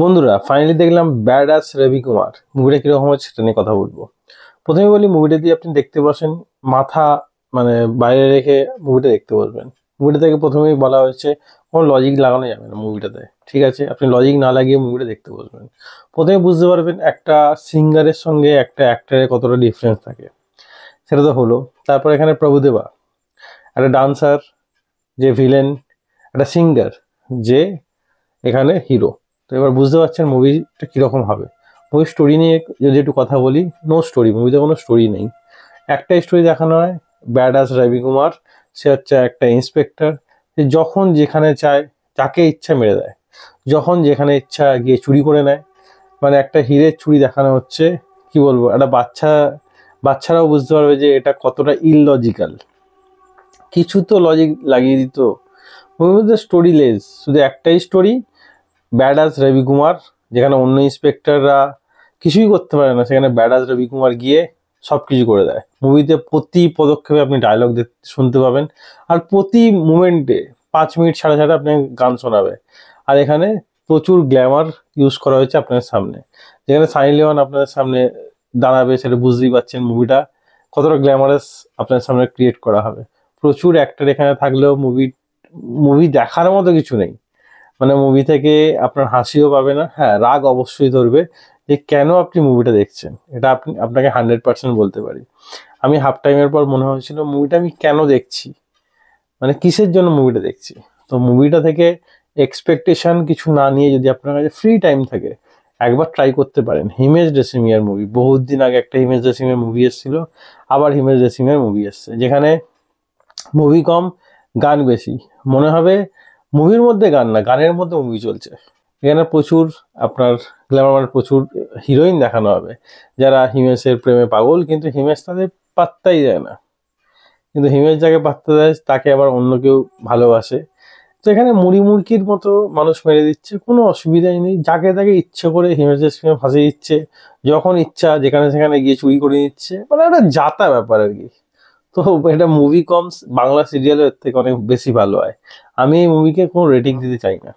বন্ধুরা ফাইনালি দেখলাম bad as রবি কুমার মুভিটা কিরকম হচ্ছে সেটা নিয়ে কথা বলবো। প্রথমে বলি, মুভিটা দিয়ে আপনি দেখতে বসেন, মাথা মানে বাইরে রেখে মুভিটা দেখতে বসবেন। মুভিটা থেকে প্রথমেই বলা হয়েছে কোনো লজিক লাগানো যাবে না মুভিটাতে, ঠিক আছে? আপনি লজিক না লাগিয়ে মুভিটা দেখতে বসবেন। প্রথমে বুঝতে পারবেন একটা সিঙ্গারের সঙ্গে একটা অ্যাক্টারের কতটা ডিফারেন্স থাকে, সেটা তো হলো। তারপর এখানে প্রভুদেবা একটা ডান্সার, যে ভিলেন, একটা সিঙ্গার, যে এখানে হিরো। তো এবার বুঝতে পারছেন মুভিটা কীরকম হবে। মুভির স্টোরি নিয়ে যদি একটু কথা বলি, নো স্টোরি, মুভিতে কোনো স্টোরি নেই। একটাই স্টোরি দেখানো হয়, ব্যাড অ্যাস রবি কুমার। সে হচ্ছে একটা ইন্সপেক্টর, সে যখন যেখানে চায় যাকে ইচ্ছা মেরে দেয়, যখন যেখানে ইচ্ছা গিয়ে চুরি করে নেয়। মানে একটা হিরের চুরি দেখানো হচ্ছে, কি বলবো, একটা বাচ্চারাও বুঝতে পারবে যে এটা কতটা ইললজিক্যাল। কিছু তো লজিক লাগিয়ে দিত। মুভির মধ্যে স্টোরি লেস, শুধু একটাই স্টোরি, ব্যাডাস রবি কুমার। যেখানে অন্য ইন্সপেক্টররা কিছুই করতে পারে না, সেখানে ব্যাডাস রবি কুমার গিয়ে সব কিছু করে দেয়। মুভিতে প্রতি পদক্ষেপে আপনি ডায়লগ শুনতে পাবেন, আর প্রতি মুমেন্টে 5 মিনিট ছাড়া ছাড়া আপনি গান শোনাবে। আর এখানে প্রচুর গ্ল্যামার ইউজ করা হয়েছে আপনার সামনে। যেখানে সানি লিওন আপনাদের সামনে দাঁড়াবে, সেটা বুঝতেই পারছেন মুভিটা কতটা গ্ল্যামারাস আপনার সামনে ক্রিয়েট করা হবে। প্রচুর অ্যাক্টর এখানে থাকলেও মুভি দেখার মতো কিছু নেই। মানে মুভি থেকে আপনার হাসিও পাবে না, হ্যাঁ রাগ অবশ্যই ধরবে যে কেন আপনি মুভিটা দেখছেন। এটা আপনাকে 100% বলতে পারি। আমি হাফ টাইমের পর মনে হয়েছিল মুভিটা আমি কেন দেখছি, মানে কিসের জন্য মুভিটা দেখছি। তো মুভিটা থেকে এক্সপেকটেশন কিছু না নিয়ে যদি আপনার কাছে ফ্রি টাইম থাকে, একবার ট্রাই করতে পারেন। হিমেশ রেশমিয়ার মুভি, বহুত দিন আগে একটা হিমেশ রেশমিয়ার মুভি এসেছিল, আবার হিমেশ রেশমিয়ার মুভি এসছে, যেখানে মুভি কম গান বেশি। মনে হবে মুভির মধ্যে গান না, গানের মধ্যে মুভি চলছে। এখানে প্রচুর আপনার গ্ল্যামার, প্রচুর হিরোইন দেখানো হবে যারা হিমেশের প্রেমে পাগল, কিন্তু হিমেশ তাদের পাত্তাই দেয় না। কিন্তু হিমেশ যাকে পাত্তা দেয় তাকে আবার অন্য কেউ ভালোবাসে। তো এখানে মুড়ি মুড়কির মতো মানুষ মেরে দিচ্ছে, কোনো অসুবিধাই নেই। যাকে তাকে ইচ্ছে করে হিমেশের সঙ্গে ফাঁসিয়ে দিচ্ছে, যখন ইচ্ছা যেখানে সেখানে গিয়ে চুরি করে নিচ্ছে। মানে একটা যাতা ব্যাপার আর কি। তো এটা মুভি কম, বাংলা সিরিয়ালের থেকে অনেক বেশি ভালো হয়। আমি এই মুভিকে কোনো রেটিং দিতে চাই না।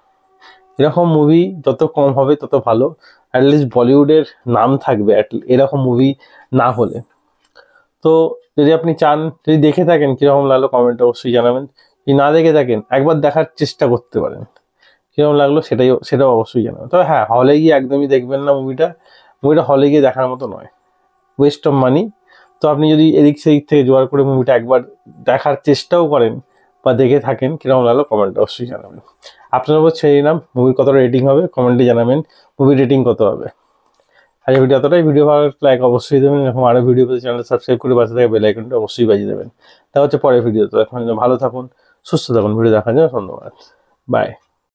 এরকম মুভি যত কম হবে তত ভালো। অ্যাটলিস্ট বলিউডের নাম থাকবে এরকম মুভি না হলে। তো যদি আপনি চান, যদি দেখে থাকেন কীরকম লাগলো কমেন্টে অবশ্যই জানাবেন। যদি না দেখে থাকেন একবার দেখার চেষ্টা করতে পারেন, কীরকম লাগলো সেটাও অবশ্যই জানাবেন। তবে হ্যাঁ, হলে গিয়ে একদমই দেখবেন না মুভিটা হলে গিয়ে দেখার মতো নয়, ওয়েস্ট অফ মানি। তো আপনি যদি এদিক সেদিক থেকে জোগাড় করে মুভিটা একবার দেখার চেষ্টাও করেন বা দেখে থাকেন, কীরকম লাগলো কমেন্টে অবশ্যই জানাবেন। আপনার উপর ছেড়ে দিলাম, মুভির কতটা রেটিং হবে কমেন্টে জানাবেন, মুভির রেটিং কত হবে। আজ ভিডিও এতটাই। ভিডিও ভালো লাইক অবশ্যই দেবেন, এরকম আরও ভিডিও পেতে চ্যানেল সাবস্ক্রাইব করে পাশে থাকা বেল আইকনটা অবশ্যই বাজিয়ে দেবেন। তা হচ্ছে পরের ভিডিও। তো এখন ভালো থাকুন, সুস্থ থাকুন। ভিডিও দেখার জন্য ধন্যবাদ, বাই।